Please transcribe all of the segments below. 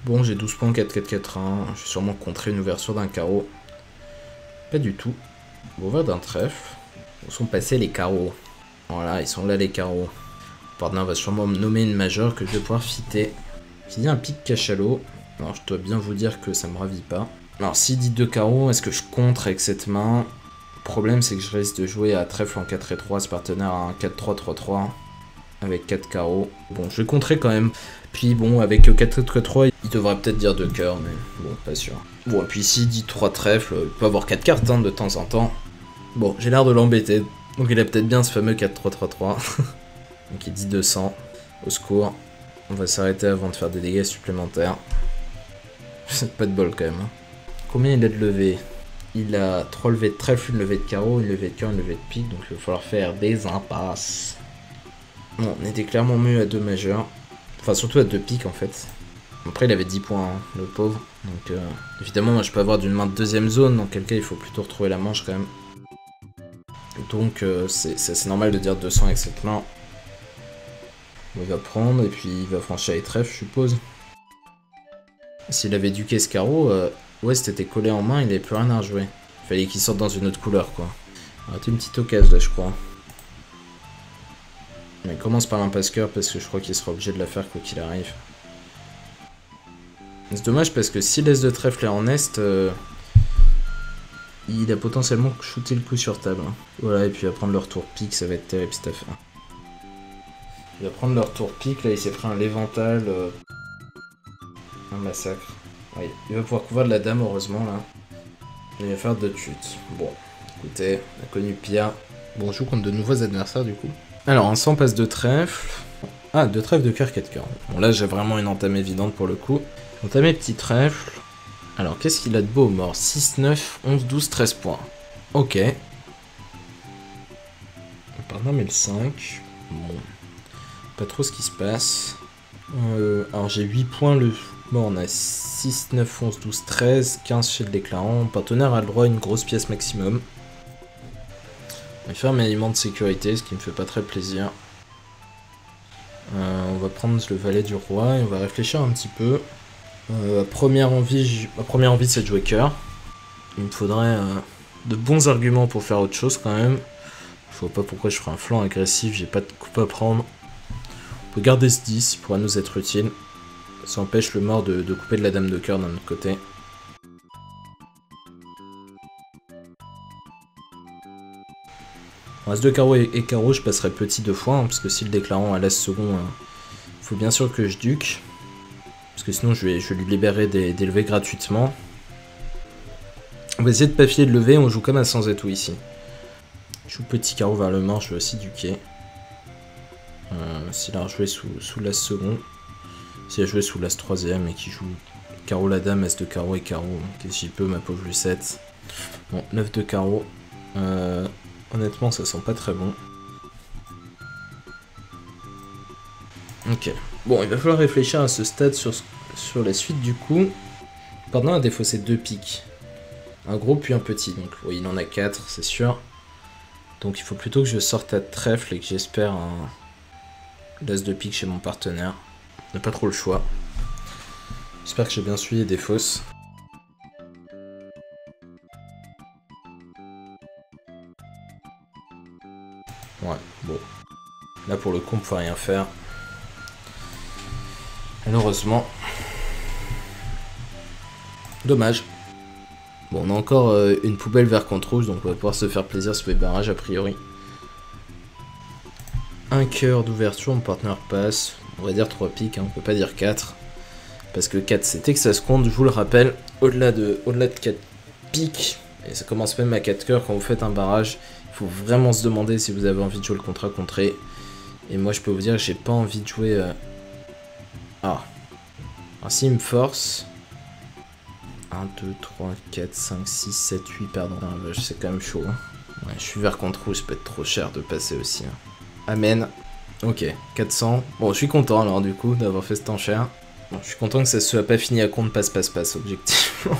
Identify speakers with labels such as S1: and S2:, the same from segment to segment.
S1: Bon, j'ai 12 points, 4-4-4-1. Je vais sûrement contrer une ouverture d'un carreau. Pas du tout. Ouvert d'un trèfle. Où sont passés les carreaux? Voilà, ils sont là les carreaux. Le partenaire va sûrement me nommer une majeure que je vais pouvoir fitter. S'il y a un pic cachalot, alors je dois bien vous dire que ça me ravit pas. Alors s'il dit 2 carreaux, est-ce que je contre avec cette main? Le problème c'est que je risque de jouer à trèfle en 4 et 3, ce partenaire a un 4-3-3-3 avec 4 carreaux. Bon, je vais contrer quand même. Puis bon, avec 4-3, il devrait peut-être dire 2 cœurs, mais bon, pas sûr. Bon, et puis s'il dit 3 trèfles, il peut avoir 4 cartes hein, de temps en temps. Bon, j'ai l'air de l'embêter, donc il a peut-être bien ce fameux 4-3-3-3. Donc il dit 200, au secours. On va s'arrêter avant de faire des dégâts supplémentaires. C'est pas de bol quand même. Hein. Combien il a de levée? Il a 3 levées de trèfle, une levée de carreau, une levée de cœur, une levée de pique, donc il va falloir faire des impasses. Bon, on était clairement mieux à 2 majeurs. Enfin, surtout à 2 piques en fait. Après, il avait 10 points, hein, le pauvre. Donc, évidemment, moi je peux avoir d'une main de deuxième zone, dans quel cas il faut plutôt retrouver la manche quand même. Donc, c'est normal de dire 200 avec cette main. Il va prendre et puis il va franchir les trèfles, je suppose. S'il avait du caisse carreau, ouais, c'était collé en main, il avait plus rien à rejouer. Il fallait qu'il sorte dans une autre couleur, quoi. Arrêtez une petite occasion là, je crois. Mais il commence par l'impasse cœur parce que je crois qu'il sera obligé de la faire quoi qu'il arrive. C'est dommage parce que si l'As de trèfle est en est, il a potentiellement shooté le coup sur table. Hein. Voilà, et puis il va prendre le retour pique, ça va être terrible cette affaire. Il va prendre le retour pique, là il s'est pris un lévental. Un massacre. Ouais, il va pouvoir couvrir de la dame, heureusement, là. Il va faire 2 chutes. Bon, écoutez, on a connu pire. Bon, on joue contre de nouveaux adversaires, du coup. Alors, un 100 passe de trèfle. Ah, 2 trèfles de cœur, 4 cœurs. Bon, là, j'ai vraiment une entame évidente pour le coup. Entamé petit trèfle. Alors, qu'est-ce qu'il a de beau au mort? 6, 9, 11, 12, 13 points. Ok. Pardon, mais le 5. Bon. Pas trop ce qui se passe. Alors, j'ai 8 points le... Bon, on a 6, 9, 11, 12, 13, 15 chez le déclarant. Mon partenaire a le droit à une grosse pièce maximum. On va faire un élément de sécurité, ce qui me fait pas très plaisir. On va prendre le valet du roi et on va réfléchir un petit peu. Ma première envie c'est de jouer cœur. Il me faudrait de bons arguments pour faire autre chose quand même. Je vois pas pourquoi je ferais un flanc agressif, j'ai pas de coupe à prendre. On peut garder ce 10, il pourra nous être utile. Ça empêche le mort de couper de la dame de cœur d'un autre côté. En As de carreau et carreau, je passerai petit 2 fois, hein, parce que si le déclarant a l'As second, il faut bien sûr que je duque. Parce que sinon je vais lui libérer des levées gratuitement. On va essayer de pas filer de levée, on joue comme à sans et tout ici. Je joue petit carreau vers le mort, je vais aussi duquer. S'il a rejoué sous l'As second. S'il a joué sous l'As troisième et qui joue carreau la dame, As de carreau et carreau, qu'est-ce qu'il peut ma pauvre Lucette. Bon, 9 de carreau. Honnêtement, ça sent pas très bon. Ok. Bon, il va falloir réfléchir à ce stade sur la suite du coup. Pardon, a défaussé 2 piques. Un gros puis un petit, donc oui, il en a 4, c'est sûr. Donc il faut plutôt que je sorte à trèfle et que j'espère un l'As de pique chez mon partenaire. On n'a pas trop le choix. J'espère que j'ai bien suivi des fausses. Ouais, bon. Là pour le coup on peut rien faire. Malheureusement. Dommage. Bon, on a encore une poubelle vert contre rouge, donc on va pouvoir se faire plaisir sur les barrages a priori. Un cœur d'ouverture, mon partenaire passe. On va dire 3 piques, hein, on peut pas dire 4. Parce que 4 c'était que ça se compte, je vous le rappelle, au-delà de 4 piques, et ça commence même à 4 cœurs quand vous faites un barrage, il faut vraiment se demander si vous avez envie de jouer le contrat contré. Et moi je peux vous dire que j'ai pas envie de jouer... Ah. Alors s'il me force... 1, 2, 3, 4, 5, 6, 7, 8, pardon. C'est quand même chaud. Hein. Ouais, je suis vert contre rouge, ça peut être trop cher de passer aussi. Hein. Amen. Ok, 400. Bon, je suis content alors du coup d'avoir fait cette enchère. Bon, je suis content que ça se soit pas fini à compte passe, objectivement.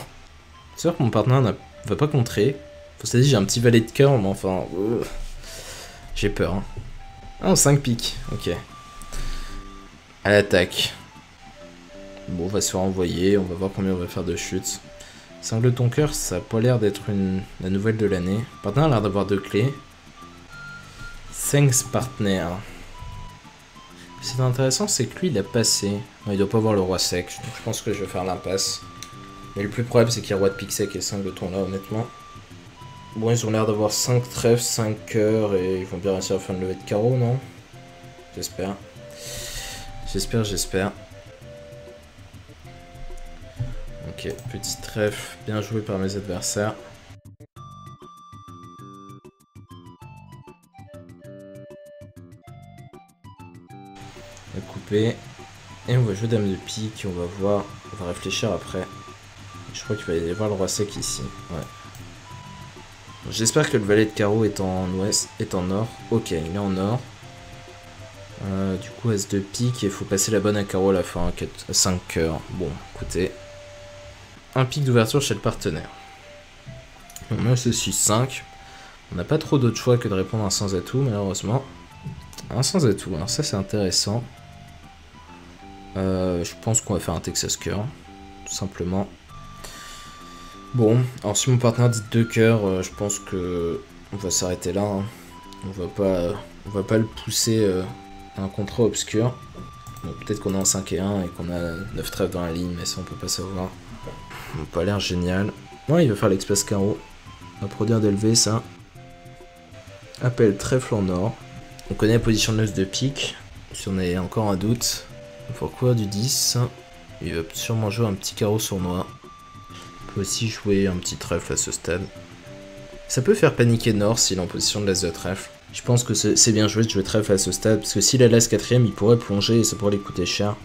S1: C'est sûr que mon partenaire ne va pas contrer. Faut se dire, j'ai un petit valet de cœur, mais enfin... j'ai peur. Hein. Ah, 5 piques, ok. À l'attaque. Bon, on va se faire envoyer, on va voir combien on va faire de chutes. Cingle ton cœur, ça a pas l'air d'être la nouvelle de l'année. Partenaire a l'air d'avoir 2 clés. Thanks partner. Ce qui est intéressant, c'est que lui, il a passé. Non, il doit pas avoir le roi sec, donc je pense que je vais faire l'impasse. Mais le plus probable, c'est qu'il y a roi de pique sec et 5 ton là, honnêtement. Bon, ils ont l'air d'avoir 5 trèfles, 5 cœurs, et ils vont bien réussir à faire une levée de carreau, non? J'espère. J'espère. Ok, petit trèfle, bien joué par mes adversaires. On va couper. Et on va jouer dame de pique, on va voir, on va réfléchir après. Je crois qu'il va y avoir le roi sec ici, ouais. J'espère que le valet de carreau est en ouest, est en or. Ok, il est en or. Du coup, as de pique, et il faut passer la bonne à carreau à la fin, 5 cœurs. Bon, écoutez. Un pic d'ouverture chez le partenaire. On a ce 6-5. On n'a pas trop d'autres choix que de répondre à un sans atout, malheureusement. Un sans atout, alors ça c'est intéressant. Je pense qu'on va faire un Texas cœur, tout simplement. Bon, alors si mon partenaire dit 2 cœurs, je pense que on va s'arrêter là. Hein. On va pas le pousser à un contrat obscur. Bon, peut-être qu'on est en 5 et 1 et qu'on a 9 trèfles dans la ligne, mais ça on peut pas savoir. Ça n'a pas l'air génial. Ouais, il va faire l'express carreau. On va produire d'élever ça. Appel trèfle en or. On connaît la position de l'os de pique. Si on a encore un doute. Pourquoi du 10? Il va sûrement jouer un petit carreau sournois. On peut aussi jouer un petit trèfle à ce stade. Ça peut faire paniquer Nord s'il est en position de l'as de trèfle. Je pense que c'est bien joué de jouer trèfle à ce stade, parce que s'il a l'as 4ème, il pourrait plonger et ça pourrait lui coûter cher.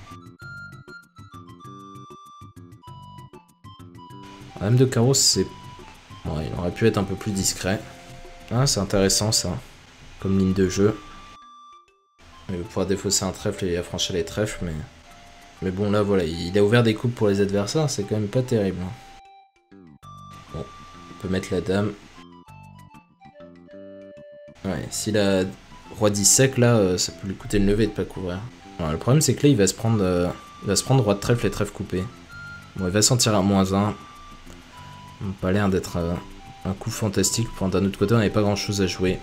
S1: Dame de carreau, c'est... Ouais, il aurait pu être un peu plus discret. Ah, c'est intéressant ça, comme ligne de jeu. Il va pouvoir défausser un trèfle et affranchir les trèfles, mais bon, là, voilà, il a ouvert des coupes pour les adversaires, c'est quand même pas terrible. Bon, on peut mettre la dame. Ouais, s'il a roi 10 sec, là, ça peut lui coûter une levée de pas couvrir. Alors, le problème, c'est que là, il va se prendre roi de trèfle et trèfle coupé. Bon, il va sentir un -1. Ça n'a pas l'air d'être un coup fantastique. D'un autre côté, on n'avait pas grand-chose à jouer.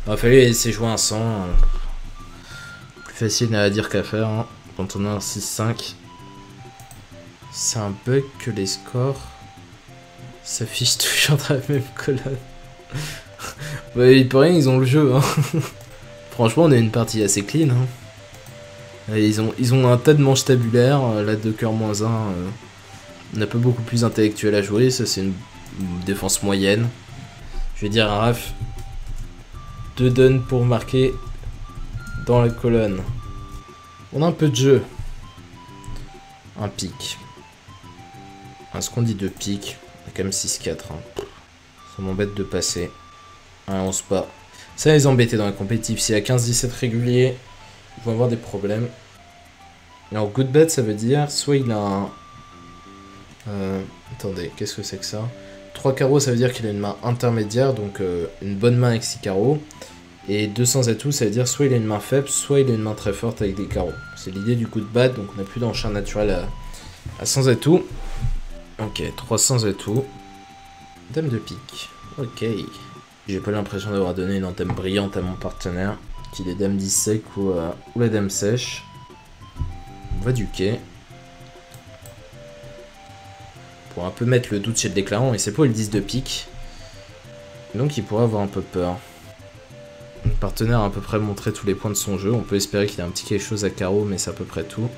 S1: Il aurait fallu laisser jouer un 100. Plus facile à dire qu'à faire, hein, quand on a un 6-5. C'est un bug que les scores s'affichent toujours dans la même colonne. Ouais, il peut rien, ils ont le jeu. Hein. Franchement, on a une partie assez clean. Hein. Ils ont un tas de manches tabulaires. La 2 cœurs -1. On n'a pas beaucoup plus intellectuel à jouer. Ça, c'est une défense moyenne. Je vais dire à Raph 2 dons pour marquer dans la colonne. On a un peu de jeu. Un pic. Est-ce qu'on dit 2 pics? On a quand même 6-4. Hein. Ça m'embête de passer. Ouais, on se bat. Ça va les embêter dans la compétitive. S'il y a 15-17 réguliers, ils vont avoir des problèmes. Alors, good bet, ça veut dire soit il a un. Attendez, qu'est-ce que c'est que ça? 3 carreaux, ça veut dire qu'il a une main intermédiaire, donc une bonne main avec 6 carreaux. Et 200 atouts, ça veut dire soit il a une main faible, soit il a une main très forte avec des carreaux. C'est l'idée du good bet, donc on n'a plus d'enchère naturel à 100 atouts. Ok, 300 atouts. Dame de pique. Ok. J'ai pas l'impression d'avoir donné une entame brillante à mon partenaire. Qu'il est dame 10 sec ou la dame sèche. On va du quai. Pour un peu mettre le doute chez le déclarant, et c'est pas le 10 de pique. Donc il pourrait avoir un peu peur. Le partenaire a à peu près montré tous les points de son jeu. On peut espérer qu'il y a un petit quelque chose à carreau, mais c'est à peu près tout.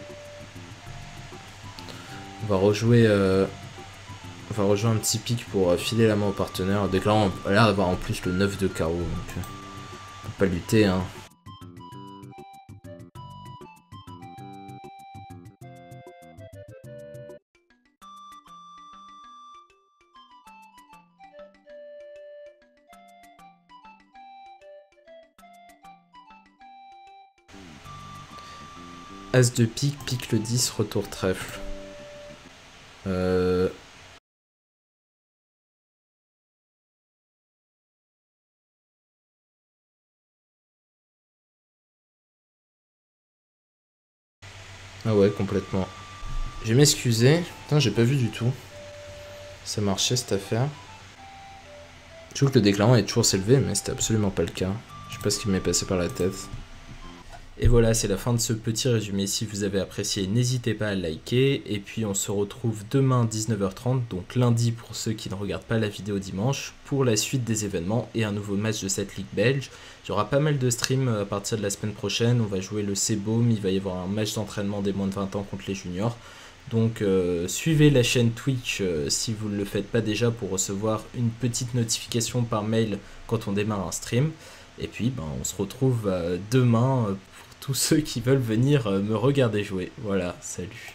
S1: On va rejouer un petit pic pour filer la main au partenaire. Le déclarant a l'air d'avoir en plus le 9 de carreau. Donc on peut pas lutter, hein. As de pique, pique le 10, retour trèfle. Ah ouais, complètement. Je vais m'excuser. Putain, j'ai pas vu du tout. Ça marchait cette affaire. Je trouve que le déclarant est toujours s'élevé, mais c'était absolument pas le cas. Je sais pas ce qui m'est passé par la tête. Et voilà, c'est la fin de ce petit résumé. Si vous avez apprécié, n'hésitez pas à liker. Et puis on se retrouve demain 19h30, donc lundi pour ceux qui ne regardent pas la vidéo dimanche, pour la suite des événements et un nouveau match de cette ligue belge. Il y aura pas mal de streams à partir de la semaine prochaine. On va jouer le C-Baume, il va y avoir un match d'entraînement des moins de 20 ans contre les juniors. Donc suivez la chaîne Twitch si vous ne le faites pas déjà pour recevoir une petite notification par mail quand on démarre un stream. Et puis on se retrouve demain pour tous ceux qui veulent venir me regarder jouer. Voilà, salut.